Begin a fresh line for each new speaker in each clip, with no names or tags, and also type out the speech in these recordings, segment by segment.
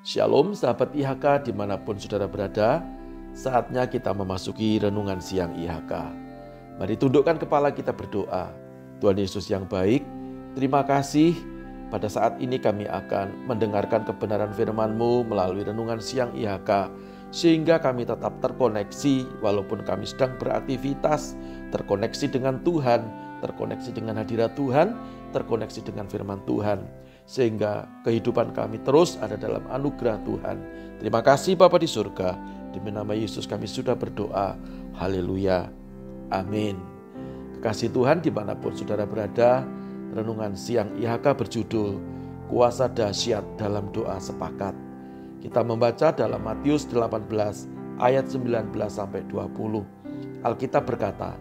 Shalom sahabat IHK dimanapun saudara berada, saatnya kita memasuki renungan siang IHK. Mari tundukkan kepala kita berdoa. Tuhan Yesus yang baik, terima kasih pada saat ini kami akan mendengarkan kebenaran firman-Mu melalui renungan siang IHK, sehingga kami tetap terkoneksi walaupun kami sedang beraktivitas, terkoneksi dengan Tuhan, terkoneksi dengan hadirat Tuhan, terkoneksi dengan firman Tuhan, sehingga kehidupan kami terus ada dalam anugerah Tuhan. Terima kasih Bapa di surga, demi nama Yesus kami sudah berdoa. Haleluya, amin. Kekasih Tuhan dimanapun saudara berada, renungan siang IHK berjudul Kuasa Dahsyat dalam Doa Sepakat. Kita membaca dalam Matius 18 ayat 19-20. Alkitab berkata,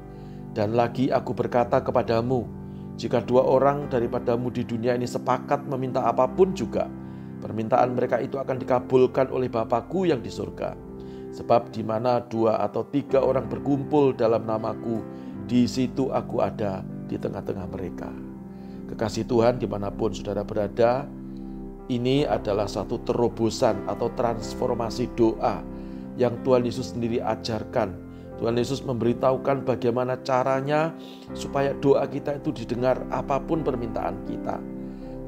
"Dan lagi aku berkata kepadamu, jika dua orang daripadamu di dunia ini sepakat meminta apapun juga, permintaan mereka itu akan dikabulkan oleh Bapa-Ku yang di surga. Sebab di mana 2 atau 3 orang berkumpul dalam nama-Ku, di situ Aku ada di tengah-tengah mereka." Kekasih Tuhan dimanapun saudara berada, ini adalah satu terobosan atau transformasi doa yang Tuhan Yesus sendiri ajarkan. Tuhan Yesus memberitahukan bagaimana caranya supaya doa kita itu didengar apapun permintaan kita.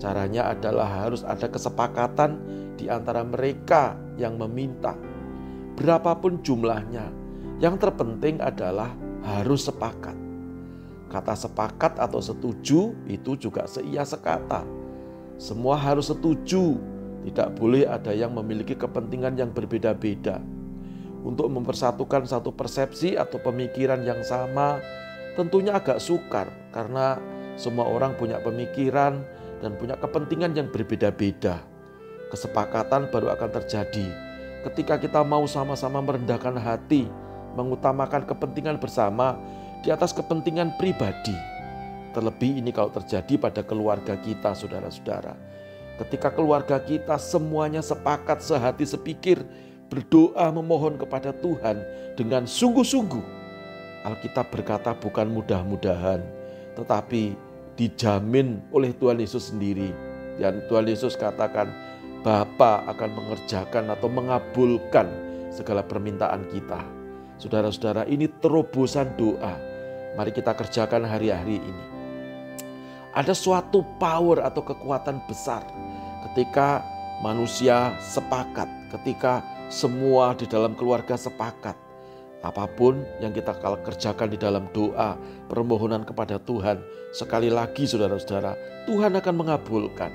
Caranya adalah harus ada kesepakatan di antara mereka yang meminta. Berapapun jumlahnya, yang terpenting adalah harus sepakat. Kata sepakat atau setuju itu juga seia sekata. Semua harus setuju, tidak boleh ada yang memiliki kepentingan yang berbeda-beda. Untuk mempersatukan satu persepsi atau pemikiran yang sama tentunya agak sukar, karena semua orang punya pemikiran dan punya kepentingan yang berbeda-beda. Kesepakatan baru akan terjadi ketika kita mau sama-sama merendahkan hati, mengutamakan kepentingan bersama di atas kepentingan pribadi. Terlebih ini kalau terjadi pada keluarga kita, saudara-saudara. Ketika keluarga kita semuanya sepakat, sehati, sepikir, berdoa memohon kepada Tuhan dengan sungguh-sungguh. Alkitab berkata bukan mudah-mudahan, tetapi dijamin oleh Tuhan Yesus sendiri. Dan Tuhan Yesus katakan, Bapa akan mengerjakan atau mengabulkan segala permintaan kita. Saudara-saudara, ini terobosan doa. Mari kita kerjakan hari-hari ini. Ada suatu power atau kekuatan besar ketika manusia sepakat, ketika semua di dalam keluarga sepakat. Apapun yang kita kerjakan di dalam doa, permohonan kepada Tuhan, sekali lagi saudara-saudara, Tuhan akan mengabulkan.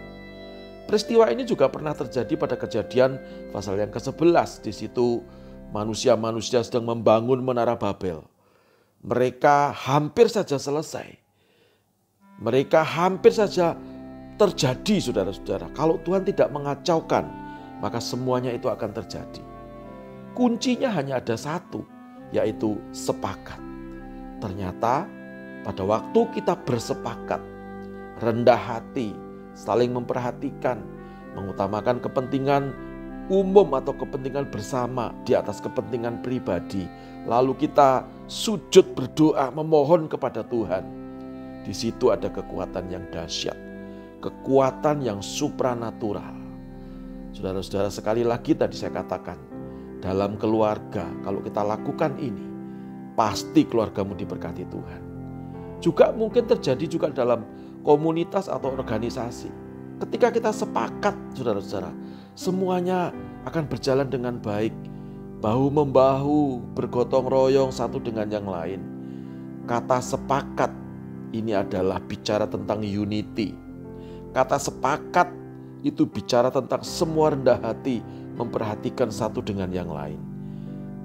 Peristiwa ini juga pernah terjadi pada Kejadian pasal yang ke-11. Di situ manusia-manusia sedang membangun menara Babel. Mereka hampir saja selesai. Mereka hampir saja terjadi, saudara-saudara. Kalau Tuhan tidak mengacaukan, maka semuanya itu akan terjadi. Kuncinya hanya ada satu, yaitu sepakat. Ternyata pada waktu kita bersepakat, rendah hati, saling memperhatikan, mengutamakan kepentingan umum atau kepentingan bersama di atas kepentingan pribadi, lalu kita sujud berdoa memohon kepada Tuhan. Di situ ada kekuatan yang dahsyat, kekuatan yang supranatural. Saudara-saudara, sekali lagi tadi saya katakan, dalam keluarga kalau kita lakukan ini, pasti keluargamu diberkati Tuhan. Juga mungkin terjadi juga dalam komunitas atau organisasi. Ketika kita sepakat, saudara-saudara, semuanya akan berjalan dengan baik, bahu-membahu, bergotong royong satu dengan yang lain. Kata sepakat ini adalah bicara tentang unity. Kata sepakat itu bicara tentang semua rendah hati, memperhatikan satu dengan yang lain.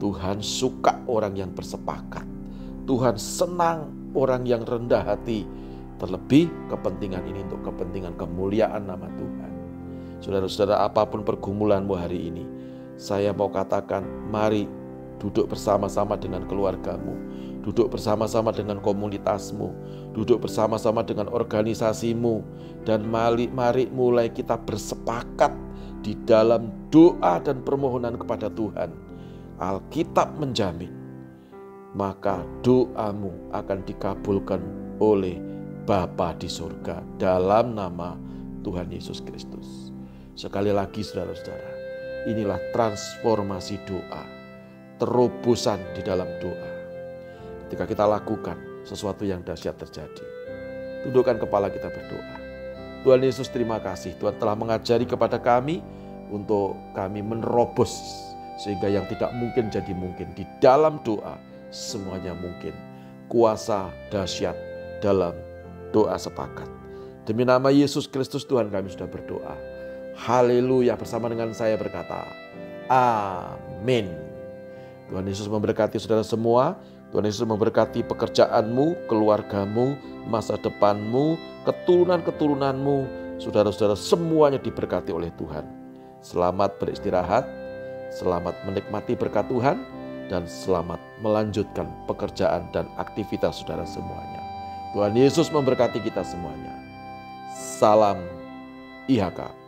Tuhan suka orang yang bersepakat. Tuhan senang orang yang rendah hati. Terlebih kepentingan ini untuk kepentingan kemuliaan nama Tuhan. Saudara-saudara, apapun pergumulanmu hari ini, saya mau katakan, mari duduk bersama-sama dengan keluargamu, duduk bersama-sama dengan komunitasmu, duduk bersama-sama dengan organisasimu, dan mari mulai kita bersepakat di dalam doa dan permohonan kepada Tuhan. Alkitab menjamin, maka doamu akan dikabulkan oleh Bapa di surga dalam nama Tuhan Yesus Kristus. Sekali lagi saudara-saudara, Inilah transformasi doa, terobosan di dalam doa. Ketika kita lakukan, sesuatu yang dahsyat terjadi. Tundukkan kepala, kita berdoa. Tuhan Yesus, terima kasih. Tuhan telah mengajari kepada kami untuk kami menerobos sehingga yang tidak mungkin jadi mungkin. Di dalam doa semuanya mungkin. Kuasa dahsyat dalam doa sepakat. Demi nama Yesus Kristus Tuhan kami sudah berdoa. Haleluya. Bersama dengan saya berkata, amin. Tuhan Yesus memberkati saudara semua. Tuhan Yesus memberkati pekerjaanmu, keluargamu, masa depanmu, keturunan-keturunanmu. Saudara-saudara semuanya diberkati oleh Tuhan. Selamat beristirahat, selamat menikmati berkat Tuhan, dan selamat melanjutkan pekerjaan dan aktivitas saudara semuanya. Tuhan Yesus memberkati kita semuanya. Salam IHK.